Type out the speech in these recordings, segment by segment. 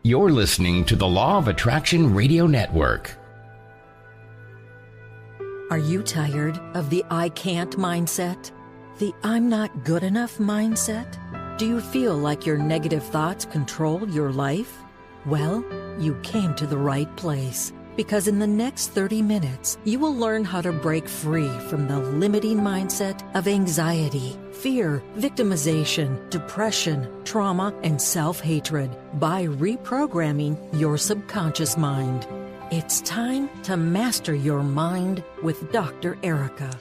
You're listening to the Law of Attraction Radio Network. Are you tired of the I can't mindset? The I'm not good enough mindset? Do you feel like your negative thoughts control your life? Well, you came to the right place, because in the next 30 minutes, you will learn how to break free from the limiting mindset of anxiety, fear, victimization, depression, trauma, and self-hatred by reprogramming your subconscious mind. It's time to master your mind with Dr. Erika.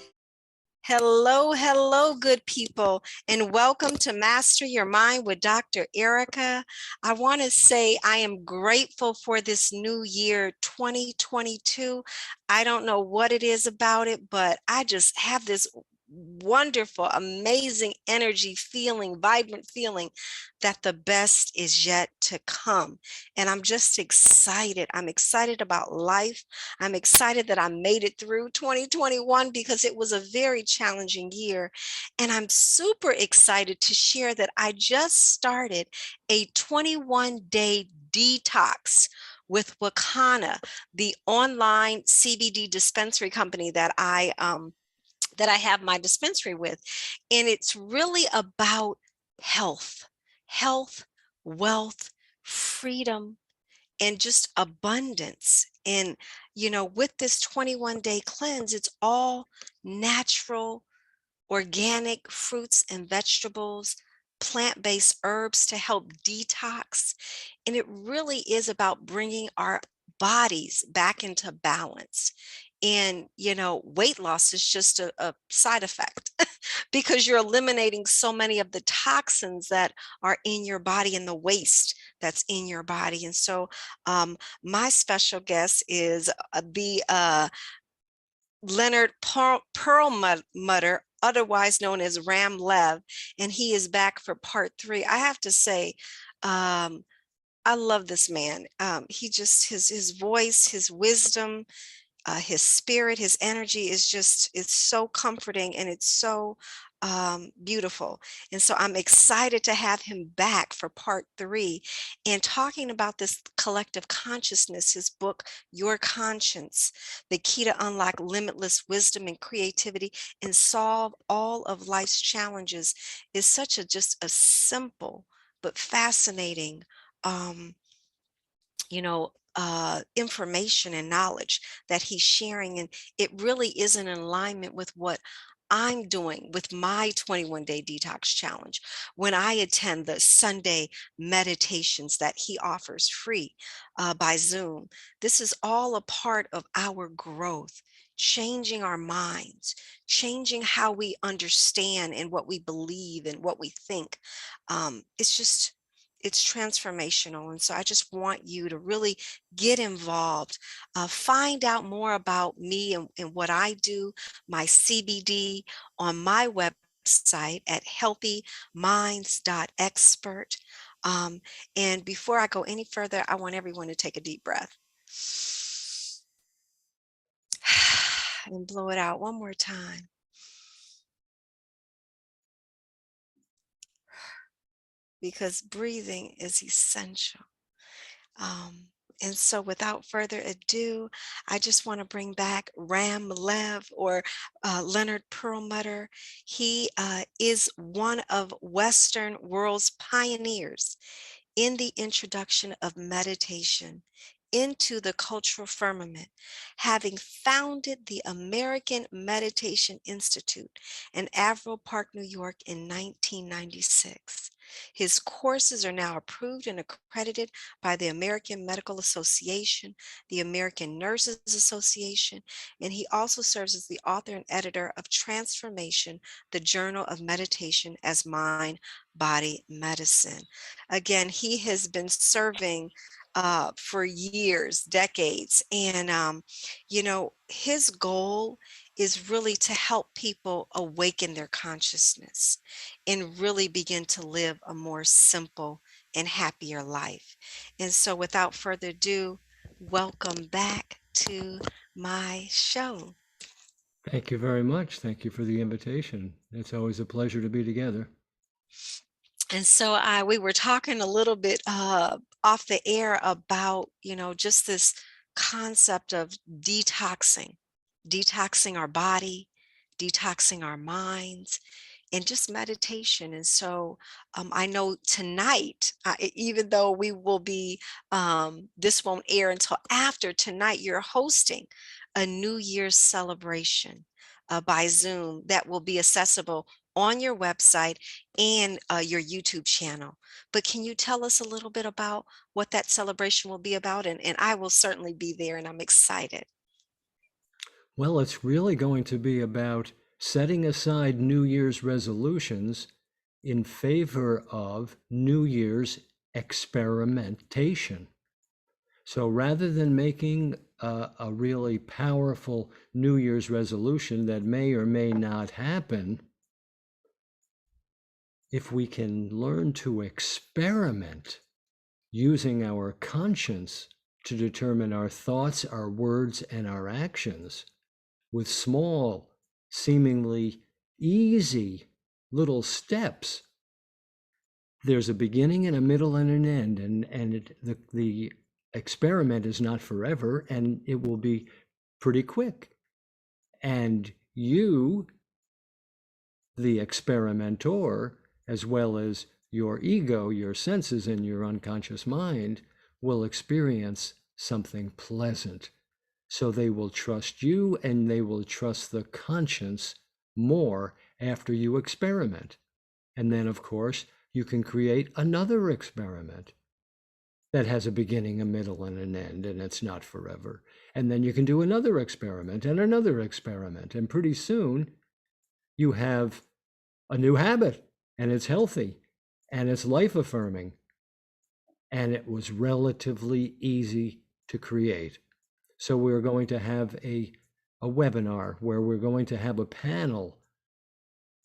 Hello, good people, and welcome to Master Your Mind with Dr. Erika. I want to say I am grateful for this new year, 2022. I don't know what it is about it, but I just have this wonderful, amazing energy feeling, vibrant feeling that the best is yet to come. And I'm just excited. I'm excited about life. I'm excited that I made it through 2021 because it was a very challenging year. And I'm super excited to share that I just started a 21-day detox with Wakana, the online CBD dispensary company that I have my dispensary with. And it's really about health, wealth, freedom, and just abundance. And, with this 21-day cleanse, it's all natural, organic fruits and vegetables, plant-based herbs to help detox. And it really is about bringing our bodies back into balance. And, weight loss is just a side effect because you're eliminating so many of the toxins that are in your body and the waste that's in your body. And so my special guest is the Leonard Perlmutter, otherwise known as Ram Lev, and he is back for part 3. I have to say, I love this man. He just, his voice, his wisdom, his spirit, his energy is just, it's so comforting and it's so beautiful. And so I'm excited to have him back for part 3 and talking about this collective consciousness. His book, Your Conscience, The Key to Unlock Limitless Wisdom and Creativity and Solve All of Life's Challenges, is such just a simple but fascinating information and knowledge that he's sharing. And it really is in alignment with what I'm doing with my 21-day detox challenge when I attend the Sunday meditations that he offers free by Zoom. This is all a part of our growth, changing our minds, changing how we understand and what we believe and what we think. It's transformational. And so I just want you to really get involved, find out more about me and what I do, my CBD, on my website at healthyminds.expert. And before I go any further, I want everyone to take a deep breath and blow it out one more time. Because breathing is essential. And so without further ado, I just want to bring back Ram Lev, or Leonard Perlmutter. He is one of Western world's pioneers in the introduction of meditation into the cultural firmament, having founded the American Meditation Institute in Averill Park, New York in 1996. His courses are now approved and accredited by the American Medical Association, the American Nurses Association, and he also serves as the author and editor of Transformation, the Journal of Meditation as Mind, Body, Medicine. Again, he has been serving for years, decades, and his goal is really to help people awaken their consciousness and really begin to live a more simple and happier life. And so without further ado, welcome back to my show. Thank you very much. Thank you for the invitation. It's always a pleasure to be together. And so we were talking a little bit off the air about, just this concept of detoxing our body, detoxing our minds, and just meditation. And so I know tonight, even though we will be, this won't air until after tonight, you're hosting a New Year's celebration by Zoom that will be accessible on your website and your YouTube channel. But can you tell us a little bit about what that celebration will be about? And I will certainly be there, and I'm excited. Well, it's really going to be about setting aside New Year's resolutions in favor of New Year's experimentation. So rather than making a really powerful New Year's resolution that may or may not happen, if we can learn to experiment using our conscience to determine our thoughts, our words, and our actions with small, seemingly easy little steps, there's a beginning and a middle and an end, and the experiment is not forever, and it will be pretty quick. And you, the experimenter, as well as your ego, your senses, and your unconscious mind, will experience something pleasant. So they will trust you, and they will trust the conscience more after you experiment. And then, of course, you can create another experiment that has a beginning, a middle, and an end, and it's not forever. And then you can do another experiment and another experiment. And pretty soon you have a new habit, and it's healthy, and it's life-affirming. And it was relatively easy to create. So we're going to have a webinar where we're going to have a panel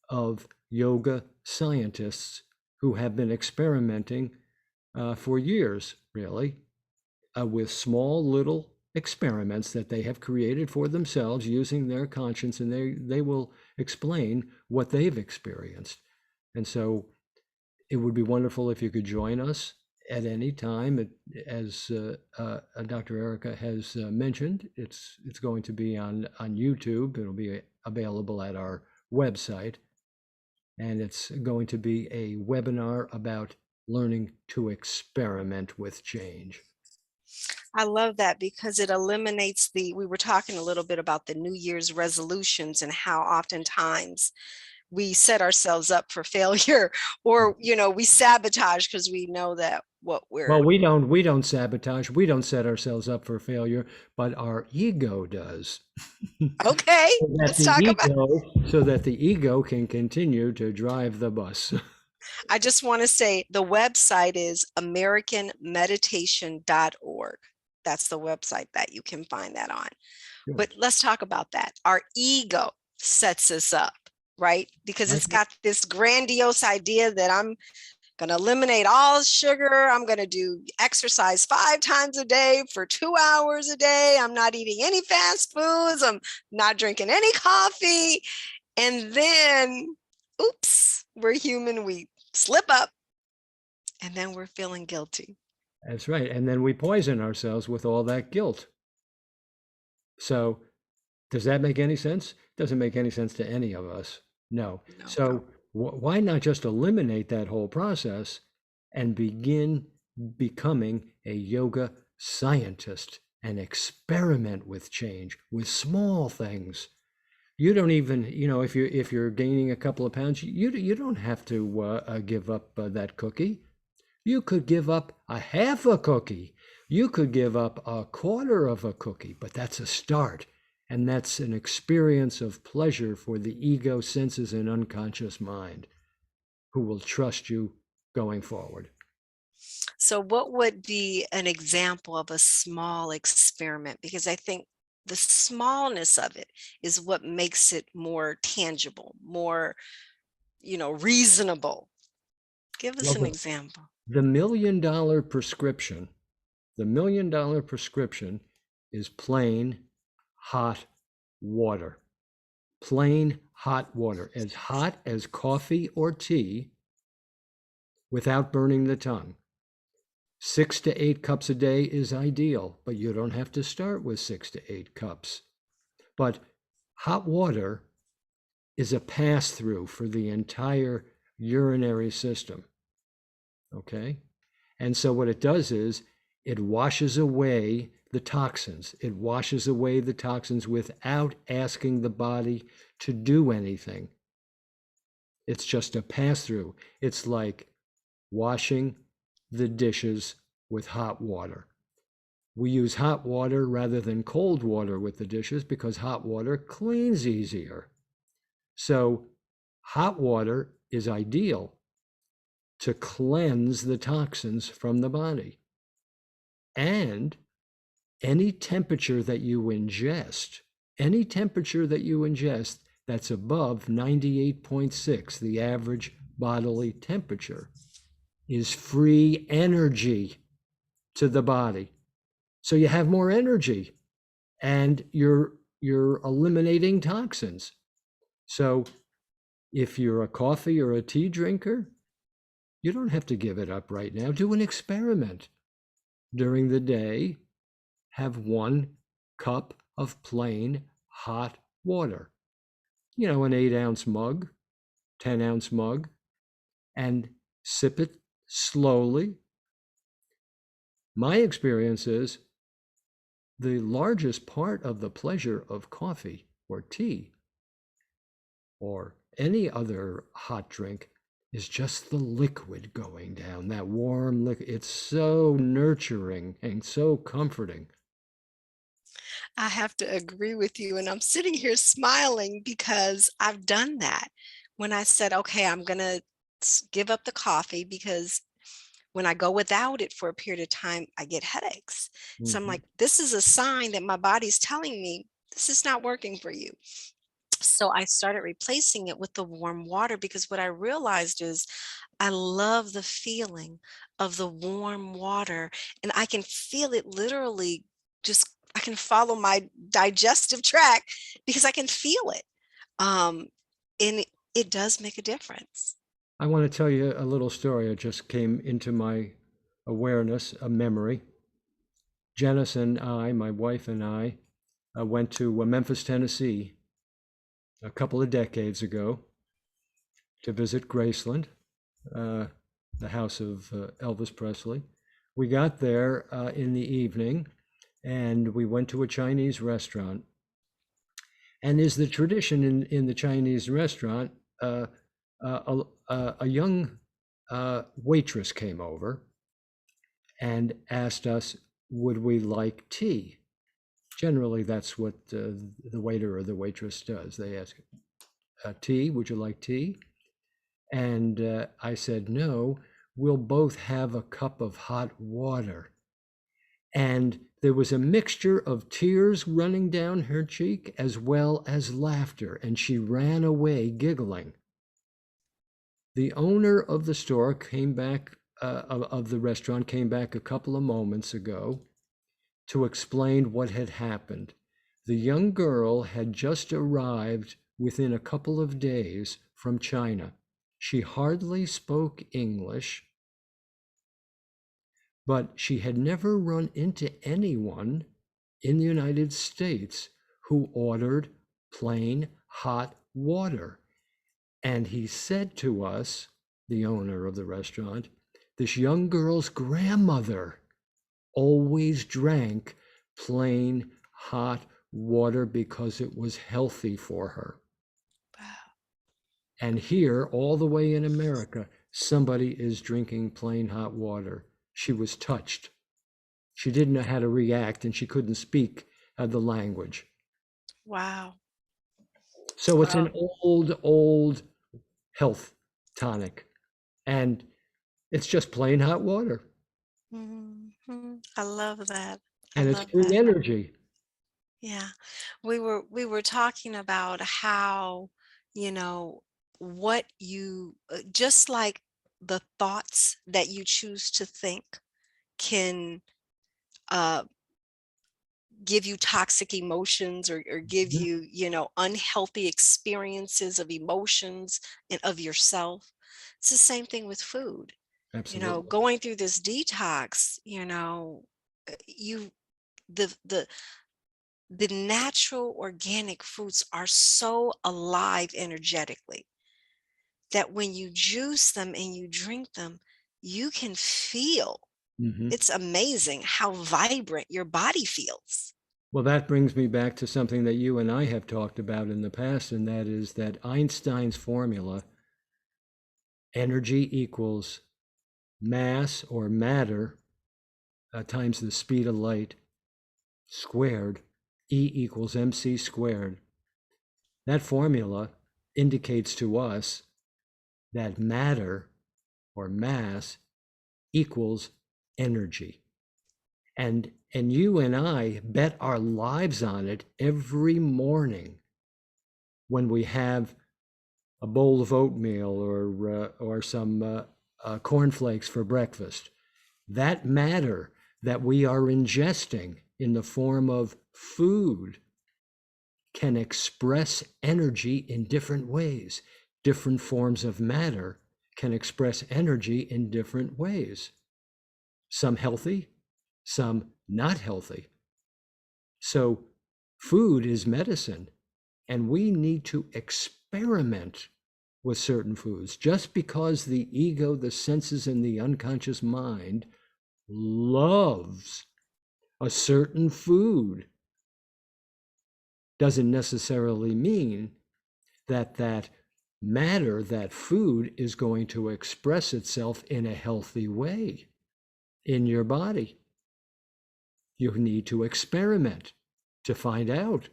of yoga scientists who have been experimenting for years, really, with small little experiments that they have created for themselves using their conscience, and they will explain what they've experienced. And so it would be wonderful if you could join us at any time. As Dr. Erika has mentioned, it's going to be on YouTube. It'll be available at our website. And it's going to be a webinar about learning to experiment with change. I love that because it eliminates we were talking a little bit about the New Year's resolutions and how oftentimes we set ourselves up for failure, or, we sabotage because we know that well, we don't sabotage. We don't set ourselves up for failure, but our ego does. Okay, let's talk about. So that the ego can continue to drive the bus. I just want to say the website is americanmeditation.org. That's the website that you can find that on. Good. But let's talk about that. Our ego sets us up, right? Because it's got this grandiose idea that I'm going to eliminate all sugar. I'm going to do exercise 5 times a day for 2 hours a day. I'm not eating any fast foods. I'm not drinking any coffee. And then, oops, we're human. We slip up, and then we're feeling guilty. That's right. And then we poison ourselves with all that guilt. So does that make any sense? Doesn't make any sense to any of us. No. So why not just eliminate that whole process and begin becoming a yoga scientist and experiment with change with small things? You don't even, if you're gaining a couple of pounds, you don't have to give up that cookie. You could give up a half a cookie. You could give up a quarter of a cookie, but that's a start. And that's an experience of pleasure for the ego, senses, and unconscious mind, who will trust you going forward. So what would be an example of a small experiment? Because I think the smallness of it is what makes it more tangible, more, reasonable. Give us an example. The $1 million prescription, is plain hot water. Plain hot water, as hot as coffee or tea, without burning the tongue. 6 to 8 cups a day is ideal, but you don't have to start with 6 to 8 cups. But hot water is a pass-through for the entire urinary system, okay? And so what it does is it washes away the toxins. It washes away the toxins without asking the body to do anything. It's just a pass-through. It's like washing the dishes with hot water. We use hot water rather than cold water with the dishes because hot water cleans easier. So hot water is ideal to cleanse the toxins from the body. And any temperature that you ingest that's above 98.6, the average bodily temperature, is free energy to the body. So you have more energy and you're eliminating toxins. So if you're a coffee or a tea drinker, you don't have to give it up right now. Do an experiment. During the day, have 1 cup of plain hot water. An 8-ounce mug, 10-ounce mug, and sip it slowly. My experience is the largest part of the pleasure of coffee or tea or any other hot drink is just the liquid going down, that warm liquid. It's so nurturing and so comforting. I have to agree with you. And I'm sitting here smiling because I've done that. When I said, okay, I'm going to give up the coffee because when I go without it for a period of time, I get headaches. So I'm Mhm. like, this is a sign that my body's telling me this is not working for you. So I started replacing it with the warm water because what I realized is I love the feeling of the warm water and I can feel it literally just I can follow my digestive tract because I can feel it. Um and it does make a difference. I want to tell you a little story. It just came into my awareness, a memory. Janice and I, my wife and I, went to Memphis, Tennessee a couple of decades ago to visit Graceland, uh, the house of Elvis Presley. We got there in the evening and we went to a Chinese restaurant. And is the tradition in the Chinese restaurant, a young waitress came over and asked us, would we like tea? Generally, that's what the waiter or the waitress does. They ask, tea, would you like tea? And I said, no, we'll both have a cup of hot water. And there was a mixture of tears running down her cheek as well as laughter, and she ran away giggling. The owner of the store came back, of the restaurant, came back a couple of moments ago to explain what had happened. The young girl had just arrived within a couple of days from China. She hardly spoke English, but she had never run into anyone in the United States who ordered plain hot water. And he said to us, the owner of the restaurant, this young girl's grandmother always drank plain hot water because it was healthy for her. Wow. And here, all the way in America, somebody is drinking plain hot water. She was touched. She didn't know how to react and she couldn't speak the language. Wow. So it's Wow. an old health tonic. And it's just plain hot water. I love that. I And it's love free that. energy. Yeah. We were talking about how, you know, what you just like the thoughts that you choose to think can uh give you toxic emotions or give Mhm. you, unhealthy experiences of emotions and of yourself. It's the same thing with food. Absolutely. Going through this detox, you the the the natural organic fruits are so alive energetically that when you juice them and you drink them, you can feel, Hmm. it's amazing how vibrant your body feels. Well, that brings me back to something that you and I have talked about in the past, and that is that Einstein's formula, energy equals mass or matter times the speed of light squared, E equals mc squared. That formula indicates to us that matter or mass equals energy. And you and I bet our lives on it every morning when we have a bowl of oatmeal or some cornflakes for breakfast. That matter that we are ingesting in the form of food can express energy in different ways. Different forms of matter can express energy in different ways. Some healthy, some not healthy. So food is medicine, and we need to experiment with certain foods. Just because the ego, the senses, and the unconscious mind loves a certain food doesn't necessarily mean that that matter, that food, is going to express itself in a healthy way in your body. You need to experiment to find out.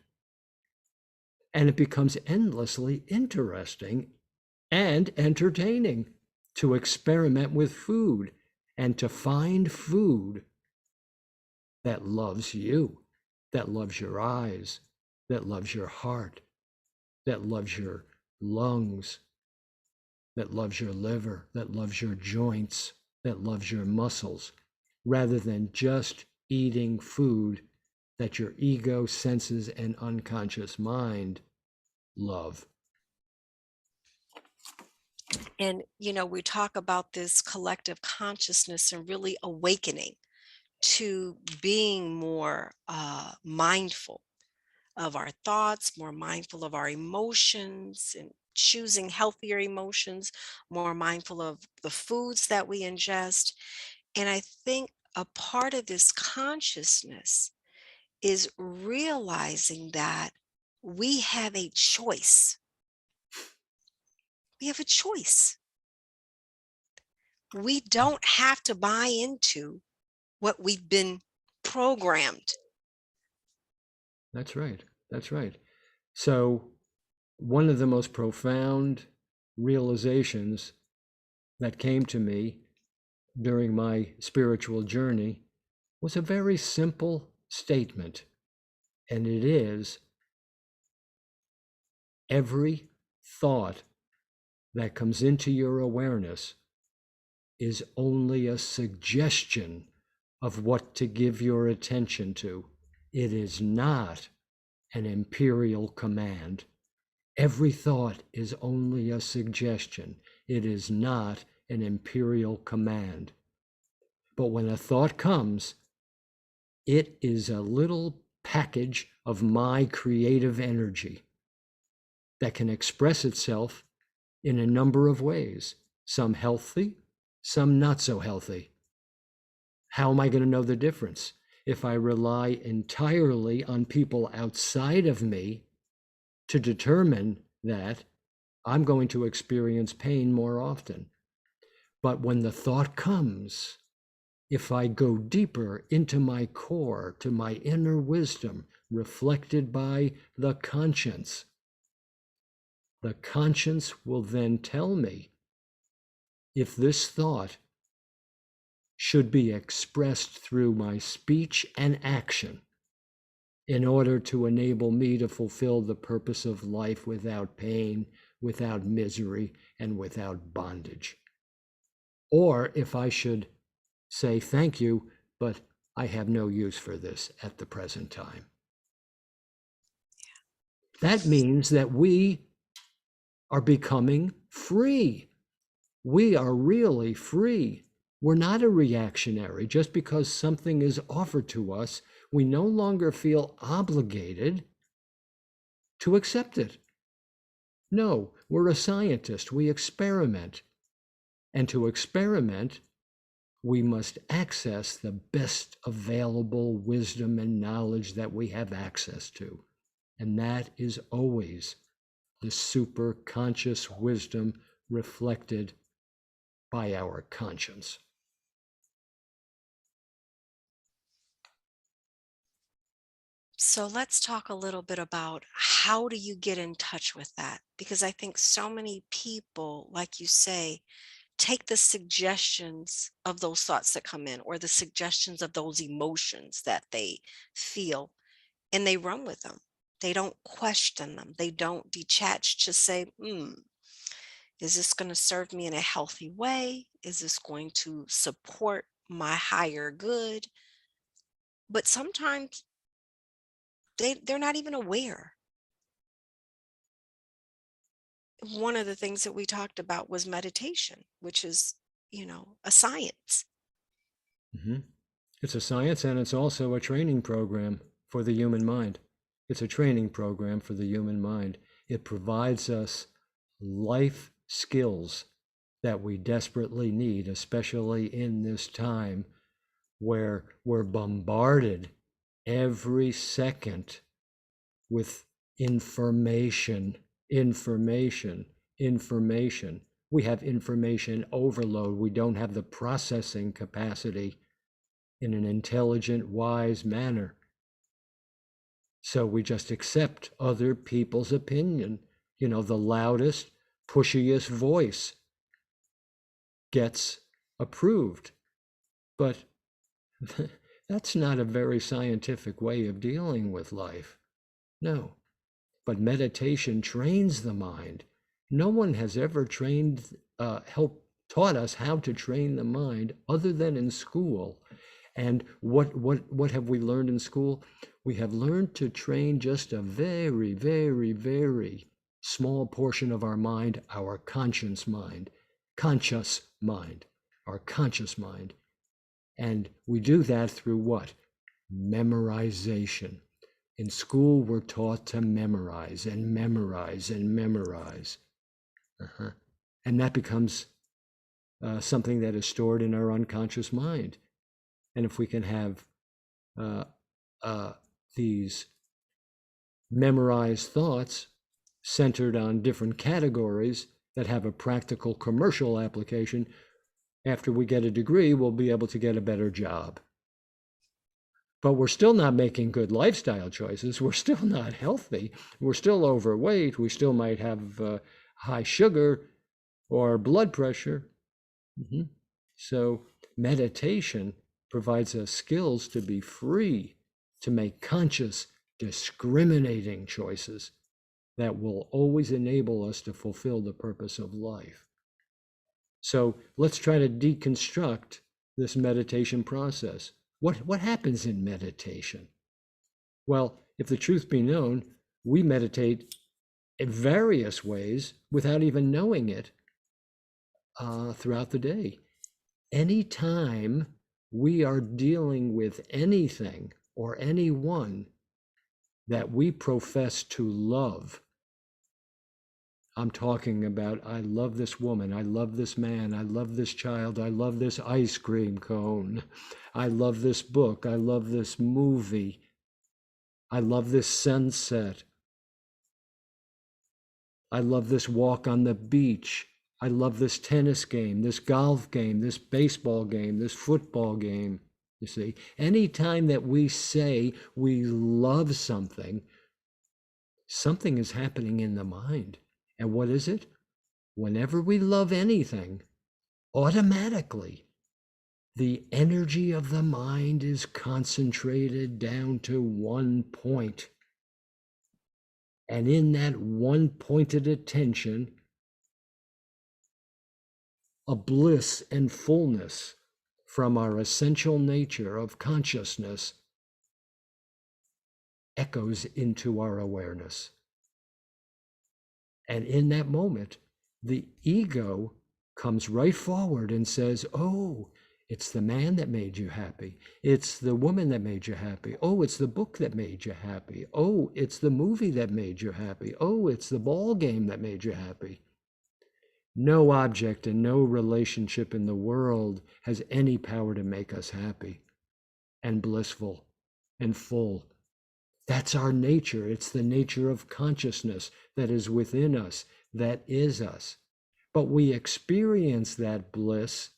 And it becomes endlessly interesting and entertaining to experiment with food and to find food that loves you, that loves your eyes, that loves your heart, that loves your lungs, that loves your liver, that loves your joints, that loves your muscles, rather than just eating food that your ego, senses, and unconscious mind love. And, we talk about this collective consciousness and really awakening to being more mindful of our thoughts, more mindful of our emotions, and choosing healthier emotions, more mindful of the foods that we ingest. And I think a part of this consciousness is realizing that we have a choice. We have a choice. We don't have to buy into what we've been programmed. That's right. That's right. So, one of the most profound realizations that came to me during my spiritual journey was a very simple statement, and it is every thought that comes into your awareness is only a suggestion of what to give your attention to. It is not an imperial command. Every thought is only a suggestion. It is not an imperial command. But when a thought comes, it is a little package of my creative energy that can express itself in a number of ways, some healthy, some not so healthy. How am I going to know the difference? If I rely entirely on people outside of me to determine that, I'm going to experience pain more often. But when the thought comes, if I go deeper into my core, to my inner wisdom, reflected by the conscience will then tell me if this thought should be expressed through my speech and action in order to enable me to fulfill the purpose of life without pain, without misery, and without bondage. Or if I should say, thank you, but I have no use for this at the present time. That means that we are becoming free. We are really free We're not a reactionary. Just because something is offered to us, we no longer feel obligated to accept it. No, we're a scientist. We experiment. And to experiment, we must access the best available wisdom and knowledge that we have access to. And that is always the super conscious wisdom reflected by our conscience. So let's talk a little bit about how do you get in touch with that? Because I think so many people, like you say, take the suggestions of those thoughts that come in or the suggestions of those emotions that they feel and they run with them. They don't question them. They don't detach to say, is this going to serve me in a healthy way? Is this going to support my higher good? But sometimes they're not even aware. One of the things that we talked about was meditation, which is, a science. Mm-hmm. It's a science, and it's also a training program for the human mind. It's a training program for the human mind. It provides us life skills that we desperately need, especially in this time where we're bombarded every second with information. We have information overload. We don't have the processing capacity in an intelligent, wise manner. So we just accept other people's opinion. The loudest, pushiest voice gets approved. But that's not a very scientific way of dealing with life. No. But meditation trains the mind. No one has ever taught us how to train the mind other than in school. And what have we learned in school? We have learned to train just a very, very, very small portion of our mind, our conscious mind. And we do that through what? Memorization. In school, we're taught to memorize and memorize and memorize. And that becomes something that is stored in our unconscious mind. And if we can have these memorized thoughts centered on different categories that have a practical commercial application, after we get a degree, we'll be able to get a better job. But we're still not making good lifestyle choices. We're still not healthy. We're still overweight. We still might have high sugar or blood pressure. So meditation provides us skills to be free, to make conscious, discriminating choices that will always enable us to fulfill the purpose of life. So let's try to deconstruct this meditation process. What happens in meditation? Well, if the truth be known, we meditate in various ways without even knowing it throughout the day. Anytime we are dealing with anything or anyone that we profess to love, I'm talking about, I love this woman, I love this man, I love this child, I love this ice cream cone, I love this book, I love this movie, I love this sunset, I love this walk on the beach, I love this tennis game, this golf game, this baseball game, this football game. You see, anytime that we say we love something, something is happening in the mind. And what is it? Whenever we love anything, automatically, the energy of the mind is concentrated down to one point. And in that one pointed attention, a bliss and fullness from our essential nature of consciousness echoes into our awareness. And in that moment, the ego comes right forward and says, oh, It's the man that made you happy. It's the woman that made you happy. Oh, it's the book that made you happy. Oh, it's the movie that made you happy. Oh, it's the ball game that made you happy. No object and no relationship in the world has any power to make us happy and blissful and full. That's our nature. It's the nature of consciousness that is within us, that is us. But we experience that bliss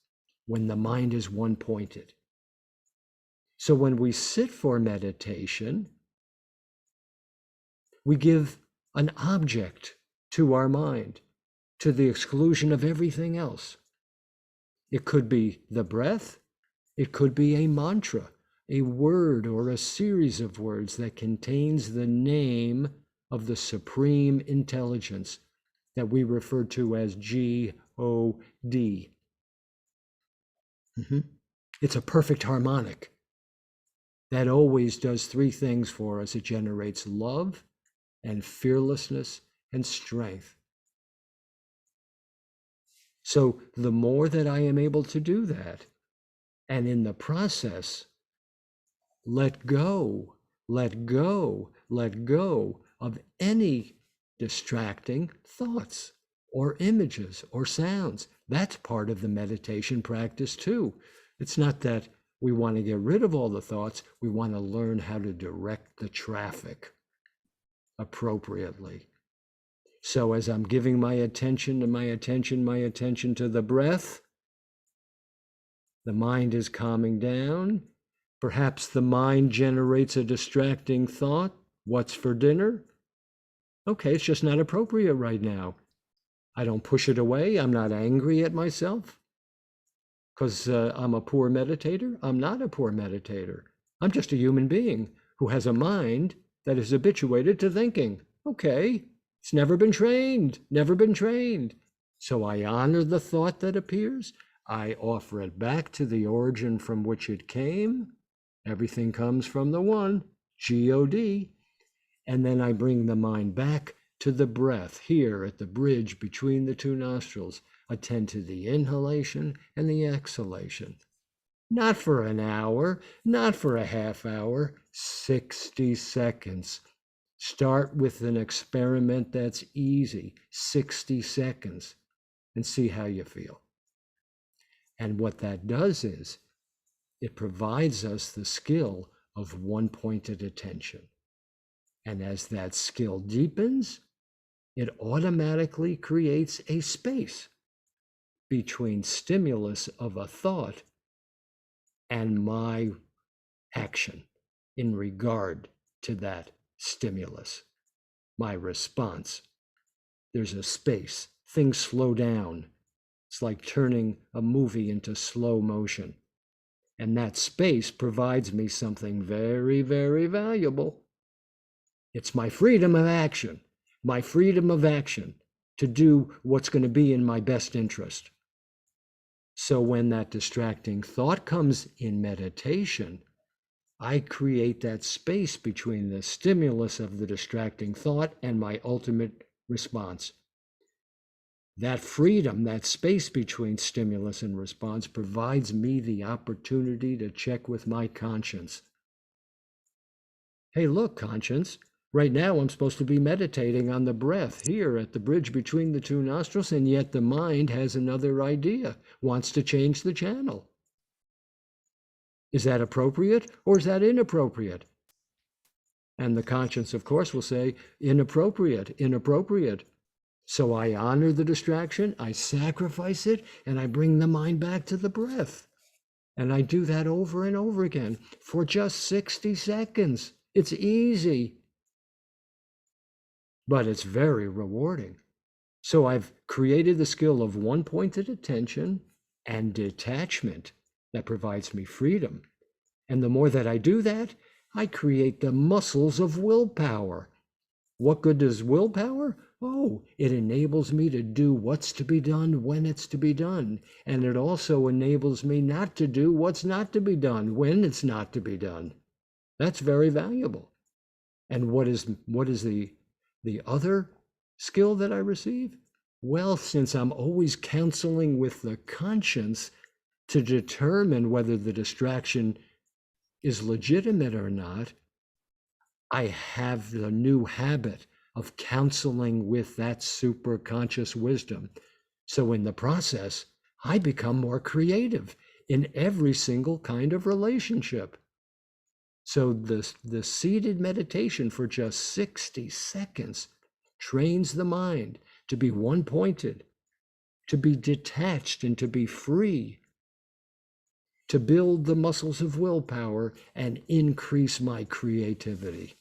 when the mind is one-pointed. So when we sit for meditation, we give an object to our mind to the exclusion of everything else. It could be the breath. It could be a mantra, a word or a series of words that contains the name of the supreme intelligence that we refer to as G-O-D. It's a perfect harmonic that always does three things for us. It generates love and fearlessness and strength. So the more that I am able to do that, and in the process, let go of any distracting thoughts or images or sounds. That's part of the meditation practice too. It's not that we want to get rid of all the thoughts. We want to learn how to direct the traffic appropriately. So as I'm giving my attention to the breath, the mind is calming down. Perhaps the mind generates a distracting thought. What's for dinner? Okay, it's just not appropriate right now. I don't push it away. I'm not angry at myself because I'm a poor meditator. I'm not a poor meditator. I'm just a human being who has a mind that is habituated to thinking. Okay, it's never been trained. So I honor the thought that appears. I offer it back to the origin from which it came. Everything comes from the one, G-O-D. And then I bring the mind back to the breath here at the bridge between the two nostrils. Attend to the inhalation and the exhalation. Not for an hour, not for a half hour, 60 seconds. Start with an experiment that's easy, 60 seconds, and see how you feel. And what that does is it provides us the skill of one-pointed attention. And as that skill deepens, it automatically creates a space between stimulus of a thought and my action in regard to that stimulus, my response. There's a space. Things slow down. It's like turning a movie into slow motion. And that space provides me something very, very valuable. It's my freedom of action to do what's going to be in my best interest. So when that distracting thought comes in meditation, I create that space between the stimulus of the distracting thought and my ultimate response. That freedom, that space between stimulus and response provides me the opportunity to check with my conscience. Hey, look, conscience, right now I'm supposed to be meditating on the breath here at the bridge between the two nostrils, and yet the mind has another idea, wants to change the channel. Is that appropriate or is that inappropriate? And the conscience, of course, will say, inappropriate. So I honor the distraction, I sacrifice it, and I bring the mind back to the breath. And I do that over and over again for just 60 seconds. It's easy, but it's very rewarding. So I've created the skill of one-pointed attention and detachment that provides me freedom. And the more that I do that, I create the muscles of willpower. What good does willpower? Oh, it enables me to do what's to be done when it's to be done. And it also enables me not to do what's not to be done when it's not to be done. That's very valuable. And what is the other skill that I receive? Well, since I'm always counseling with the conscience, to determine whether the distraction is legitimate or not, I have the new habit of counseling with that superconscious wisdom. So in the process, I become more creative in every single kind of relationship. So the seated meditation for just 60 seconds trains the mind to be one-pointed, to be detached and to be free, to build the muscles of willpower and increase my creativity.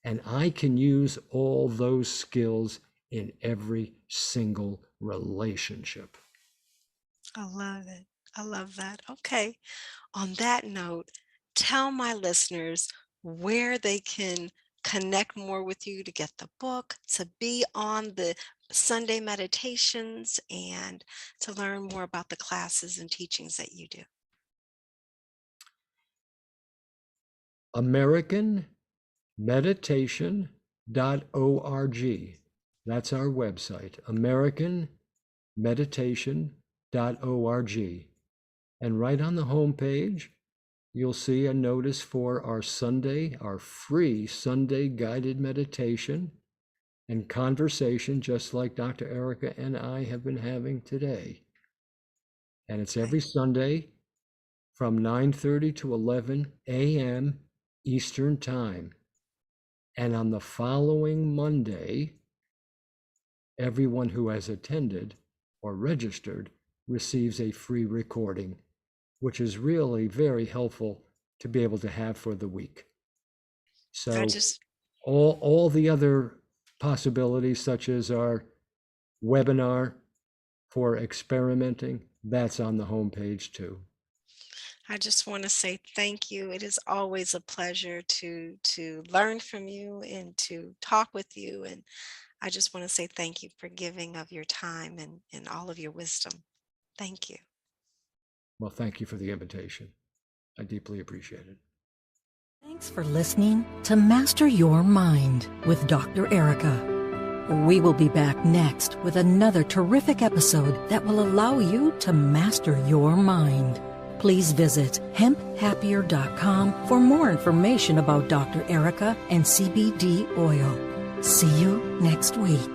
And I can use all those skills in every single relationship. I love it. I love that. Okay. On that note, tell my listeners where they can connect more with you to get the book, to be on the Sunday meditations, and to learn more about the classes and teachings that you do. AmericanMeditation.org. That's our website, AmericanMeditation.org. And right on the homepage, you'll see a notice for our free Sunday guided meditation and conversation, just like Dr. Erika and I have been having today. And it's every Sunday from 9:30 to 11 a.m. Eastern Time. And on the following Monday, everyone who has attended or registered receives a free recording, which is really very helpful to be able to have for the week. So all the other possibilities, such as our webinar for experimenting, that's on the homepage too. I just want to say thank you. It is always a pleasure to learn from you and to talk with you. And I just want to say thank you for giving of your time and all of your wisdom. Thank you. Well, thank you for the invitation. I deeply appreciate it. Thanks for listening to Master Your Mind with Dr. Erika. We will be back next with another terrific episode that will allow you to master your mind. Please visit hemphappier.com for more information about Dr. Erika and CBD oil. See you next week.